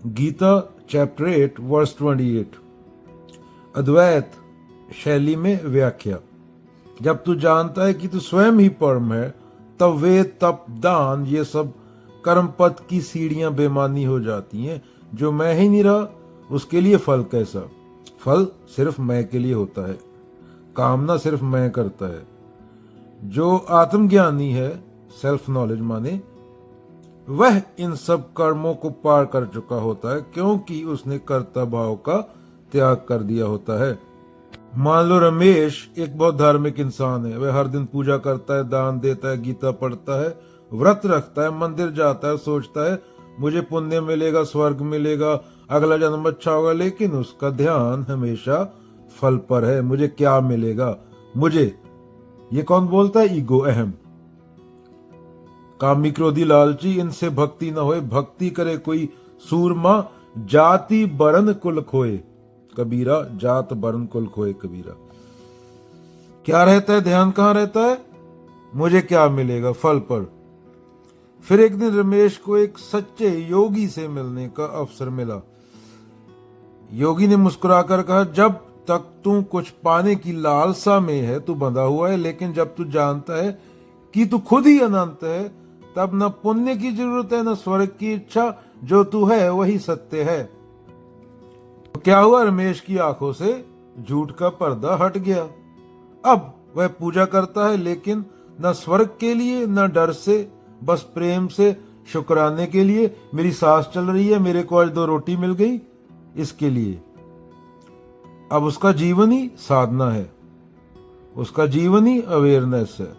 Gita chapter 8 verse 28। अद्वैत शैली में व्याख्या। जब तू जानता है कि तू स्वयं ही परम है, तब वेद, तप, दान ये सब कर्म पथ की सीढ़ियां बेमानी हो जाती हैं। जो मैं ही नहीं रहा, उसके लिए फल कैसा? फल सिर्फ मैं के लिए होता है, कामना सिर्फ मैं करता है। जो आत्मज्ञानी है, सेल्फ नॉलेज माने, वह इन सब कर्मों को पार कर चुका होता है, क्योंकि उसने कर्ता भाव का त्याग कर दिया होता है। मान लो रमेश एक बहुत धार्मिक इंसान है। वह हर दिन पूजा करता है, दान देता है, गीता पढ़ता है, व्रत रखता है, मंदिर जाता है, सोचता है मुझे पुण्य मिलेगा, स्वर्ग मिलेगा, अगला जन्म अच्छा होगा। लेकिन उसका ध्यान हमेशा फल पर है। मुझे क्या मिलेगा? मुझे, ये कौन बोलता है? ईगो, अहम। कामी क्रोधी लालची, इनसे भक्ति न होए। भक्ति करे कोई सूरमा, जाति बरन कुल खोए। कबीरा, जात बरन कुल खोए कबीरा। क्या रहता है? ध्यान कहां रहता है? मुझे क्या मिलेगा? फल पर। फिर एक दिन रमेश को एक सच्चे योगी से मिलने का अवसर मिला। योगी ने मुस्कुराकर कहा, जब तक तू कुछ पाने की लालसा में है, तू बंधा हुआ है। लेकिन जब तू जानता है कि तू खुद ही अनंत है, तब न पुण्य की जरूरत है, न स्वर्ग की इच्छा। जो तू है वही सत्य है। तो क्या हुआ? रमेश की आंखों से झूठ का पर्दा हट गया। अब वह पूजा करता है, लेकिन न स्वर्ग के लिए, न डर से, बस प्रेम से, शुक्राने के लिए। मेरी सांस चल रही है, मेरे को आज 2 रोटी मिल गई, इसके लिए। अब उसका जीवन ही साधना है, उसका जीवन ही अवेयरनेस है,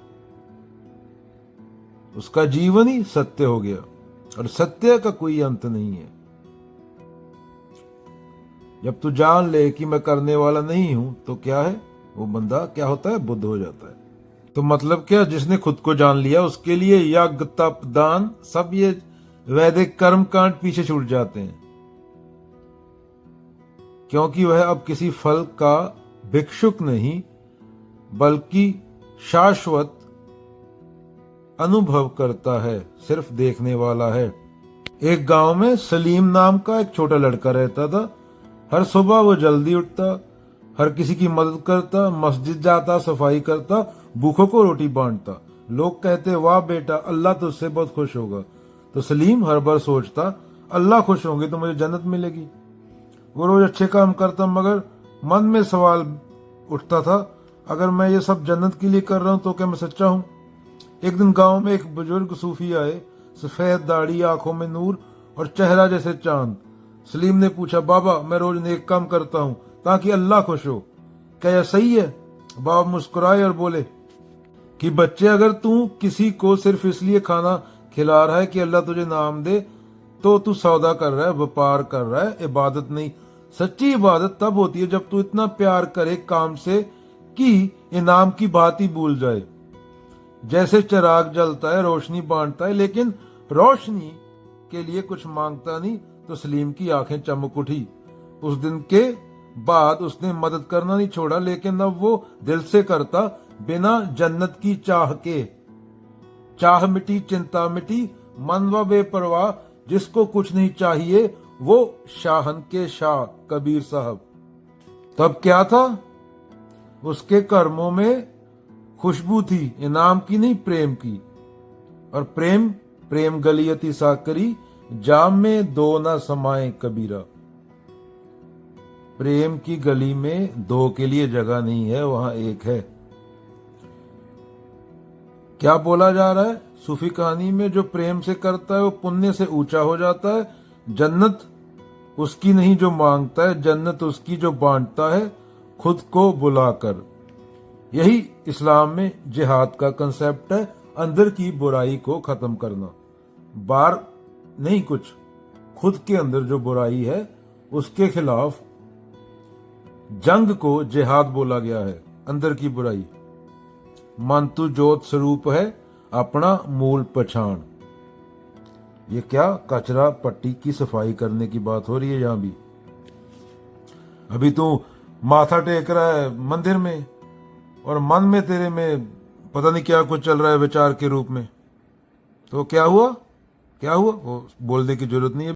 उसका जीवन ही सत्य हो गया। और सत्य का कोई अंत नहीं है। जब तू जान ले कि मैं करने वाला नहीं हूं, तो क्या है? वो बंदा क्या होता है? बुद्ध हो जाता है। तो मतलब क्या? जिसने खुद को जान लिया, उसके लिए यज्ञ, तप, दान, सब ये वैदिक कर्म कांड पीछे छूट जाते हैं, क्योंकि वह अब किसी फल का भिक्षुक नहीं, बल्कि शाश्वत अनुभव करता है, सिर्फ देखने वाला है। एक गांव में सलीम नाम का एक छोटा लड़का रहता था। हर सुबह वो जल्दी उठता, हर किसी की मदद करता, मस्जिद जाता, सफाई करता, भूखों को रोटी बांटता। लोग कहते, वाह बेटा, अल्लाह तुझसे बहुत खुश होगा। तो सलीम हर बार सोचता, अल्लाह खुश होंगे तो मुझे जन्नत मिलेगी। वो रोज अच्छे काम करता, मगर मन में सवाल उठता था, अगर मैं ये सब जन्नत के लिए कर रहा हूं, तो क्या मैं सच्चा हूं? एक दिन गांव में एक बुजुर्ग सूफी आए, सफेद दाढ़ी, आंखों में नूर और चेहरा जैसे चांद। सलीम ने पूछा, बाबा, मैं रोज नेक काम करता हूं ताकि अल्लाह खुश हो, क्या यह सही है? बाबा मुस्कुराए और बोले कि बच्चे, अगर तू किसी को सिर्फ इसलिए खाना खिला रहा है कि अल्लाह तुझे नाम दे, तो तू सौदा कर रहा है, व्यापार कर रहा है, इबादत नहीं। सच्ची इबादत तब होती है जब तू इतना प्यार करे काम से कि इनाम की बात ही भूल जाए। जैसे चिराग जलता है, रोशनी बांटता है, लेकिन रोशनी के लिए कुछ मांगता नहीं। तो सलीम की आंखें चमक उठी। उस दिन के बाद उसने मदद करना नहीं छोड़ा, लेकिन अब वो दिल से करता, बिना जन्नत की चाह के। चाह मिटी, चिंता मिटी, मन व बेपरवाह, जिसको कुछ नहीं चाहिए वो शाहन के शाह कबीर साहब। तब क्या था? उसके कर्मों में खुशबू थी, इनाम की नहीं, प्रेम की। और प्रेम, प्रेम गलियती साकरी, जाम में 2 ना समाए कबीरा। प्रेम की गली में 2 के लिए जगह नहीं है, वहां एक है। क्या बोला जा रहा है सूफी कहानी में? जो प्रेम से करता है वो पुण्य से ऊंचा हो जाता है। जन्नत उसकी नहीं जो मांगता है, जन्नत उसकी जो बांटता है, खुद को बुलाकर। यही इस्लाम में जिहाद का कंसेप्ट है, अंदर की बुराई को खत्म करना। बाहर नहीं कुछ, खुद के अंदर जो बुराई है उसके खिलाफ जंग को जिहाद बोला गया है। अंदर की बुराई। मन तू ज्योत स्वरूप है, अपना मूल पहचान। ये क्या कचरा पट्टी की सफाई करने की बात हो रही है यहां भी। अभी तू माथा टेक रहा है मंदिर में, और मन में तेरे में पता नहीं क्या कुछ चल रहा है विचार के रूप में। तो क्या हुआ? क्या हुआ? वो बोलने की जरूरत नहीं है।